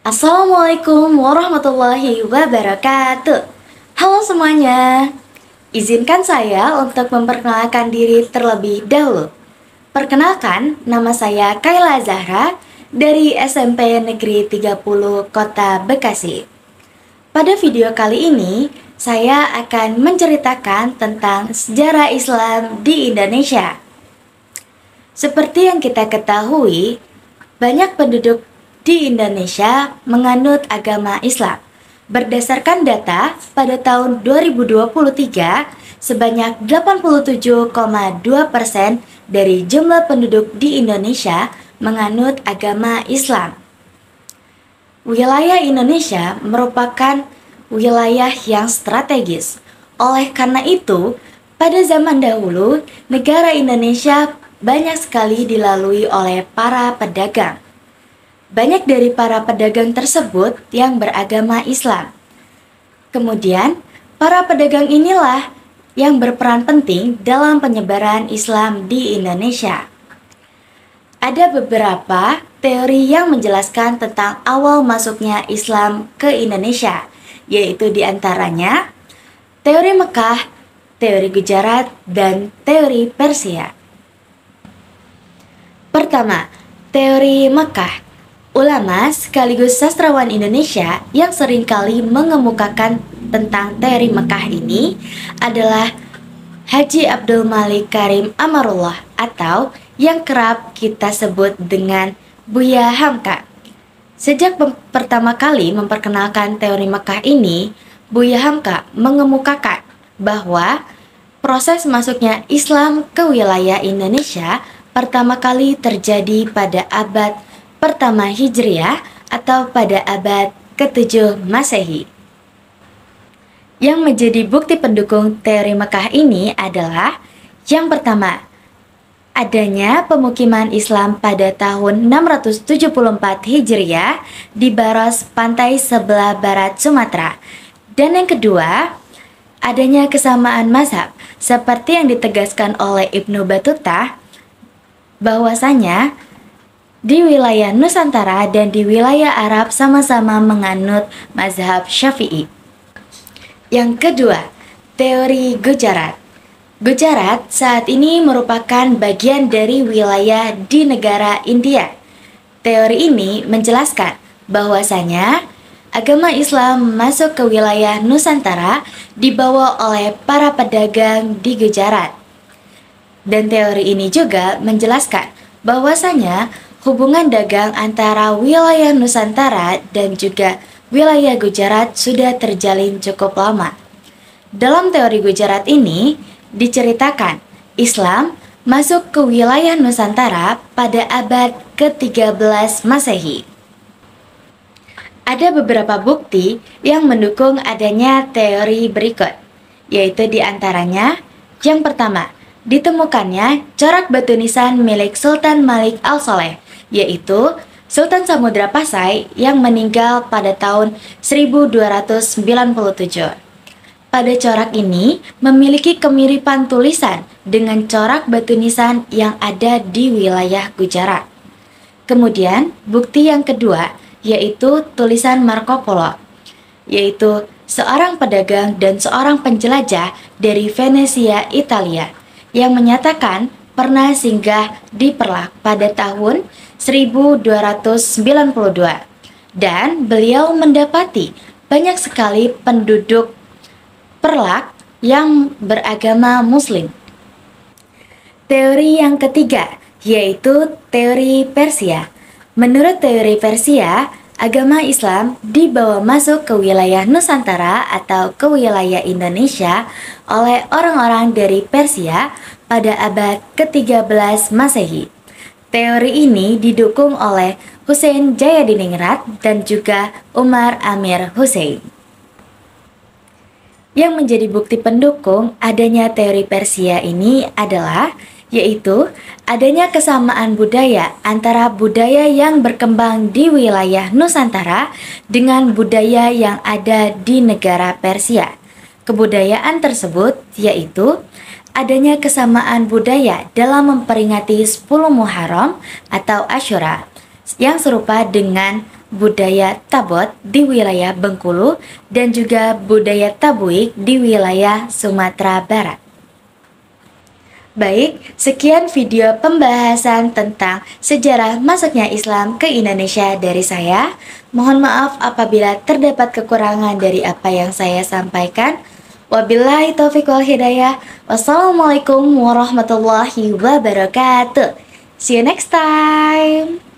Assalamualaikum warahmatullahi wabarakatuh. Halo semuanya. Izinkan saya untuk memperkenalkan diri terlebih dahulu. Perkenalkan, nama saya Kayla Zahra dari SMP Negeri 30 Kota Bekasi. Pada video kali ini, saya akan menceritakan tentang sejarah Islam di Indonesia. Seperti yang kita ketahui, banyak penduduk di Indonesia menganut agama Islam. Berdasarkan data, pada tahun 2023, sebanyak 87,2% dari jumlah penduduk di Indonesia menganut agama Islam. Wilayah Indonesia merupakan wilayah yang strategis. Oleh karena itu, pada zaman dahulu, negara Indonesia banyak sekali dilalui oleh para pedagang. Banyak dari para pedagang tersebut yang beragama Islam. Kemudian, para pedagang inilah yang berperan penting dalam penyebaran Islam di Indonesia. Ada beberapa teori yang menjelaskan tentang awal masuknya Islam ke Indonesia, yaitu diantaranya teori Mekah, teori Gujarat, dan teori Persia. Pertama, teori Mekah. Ulama sekaligus sastrawan Indonesia yang seringkali mengemukakan tentang teori Mekah ini adalah Haji Abdul Malik Karim Amarullah atau yang kerap kita sebut dengan Buya Hamka. Sejak pertama kali memperkenalkan teori Mekah ini, Buya Hamka mengemukakan bahwa proses masuknya Islam ke wilayah Indonesia pertama kali terjadi pada abad pertama Hijriah atau pada abad ke-7 Masehi. Yang menjadi bukti pendukung teori Mekah ini adalah yang pertama, adanya pemukiman Islam pada tahun 674 Hijriah di Baros, pantai sebelah barat Sumatera. Dan yang kedua, adanya kesamaan mazhab seperti yang ditegaskan oleh Ibnu Battuta bahwasanya di wilayah Nusantara dan di wilayah Arab sama-sama menganut mazhab Syafi'i. Yang kedua, teori Gujarat. Gujarat saat ini merupakan bagian dari wilayah di negara India. Teori ini menjelaskan bahwasanya agama Islam masuk ke wilayah Nusantara dibawa oleh para pedagang di Gujarat. Dan teori ini juga menjelaskan bahwasanya hubungan dagang antara wilayah Nusantara dan juga wilayah Gujarat sudah terjalin cukup lama. Dalam teori Gujarat ini diceritakan Islam masuk ke wilayah Nusantara pada abad ke-13 Masehi. Ada beberapa bukti yang mendukung adanya teori berikut, yaitu diantaranya yang pertama, ditemukannya corak batu nisan milik Sultan Malik Al-Soleh, yaitu Sultan Samudra Pasai yang meninggal pada tahun 1297. Pada corak ini memiliki kemiripan tulisan dengan corak batu nisan yang ada di wilayah Gujarat. Kemudian, bukti yang kedua yaitu tulisan Marco Polo, yaitu seorang pedagang dan seorang penjelajah dari Venesia, Italia, yang menyatakan pernah singgah di Perlak pada tahun 1292 dan beliau mendapati banyak sekali penduduk Perlak yang beragama Muslim. Teori yang ketiga yaitu teori Persia. Menurut teori Persia, agama Islam dibawa masuk ke wilayah Nusantara atau ke wilayah Indonesia oleh orang-orang dari Persia pada abad ke-13 Masehi. Teori ini didukung oleh Husein Jayadiningrat dan juga Umar Amir Hussein. Yang menjadi bukti pendukung adanya teori Persia ini adalah yaitu adanya kesamaan budaya antara budaya yang berkembang di wilayah Nusantara dengan budaya yang ada di negara Persia. Kebudayaan tersebut yaitu adanya kesamaan budaya dalam memperingati 10 Muharram atau Asyura yang serupa dengan budaya Tabot di wilayah Bengkulu dan juga budaya Tabuik di wilayah Sumatera Barat. Baik, sekian video pembahasan tentang sejarah masuknya Islam ke Indonesia dari saya. Mohon maaf apabila terdapat kekurangan dari apa yang saya sampaikan. Wabillahi taufiq wal hidayah. Wassalamualaikum warahmatullahi wabarakatuh. See you next time.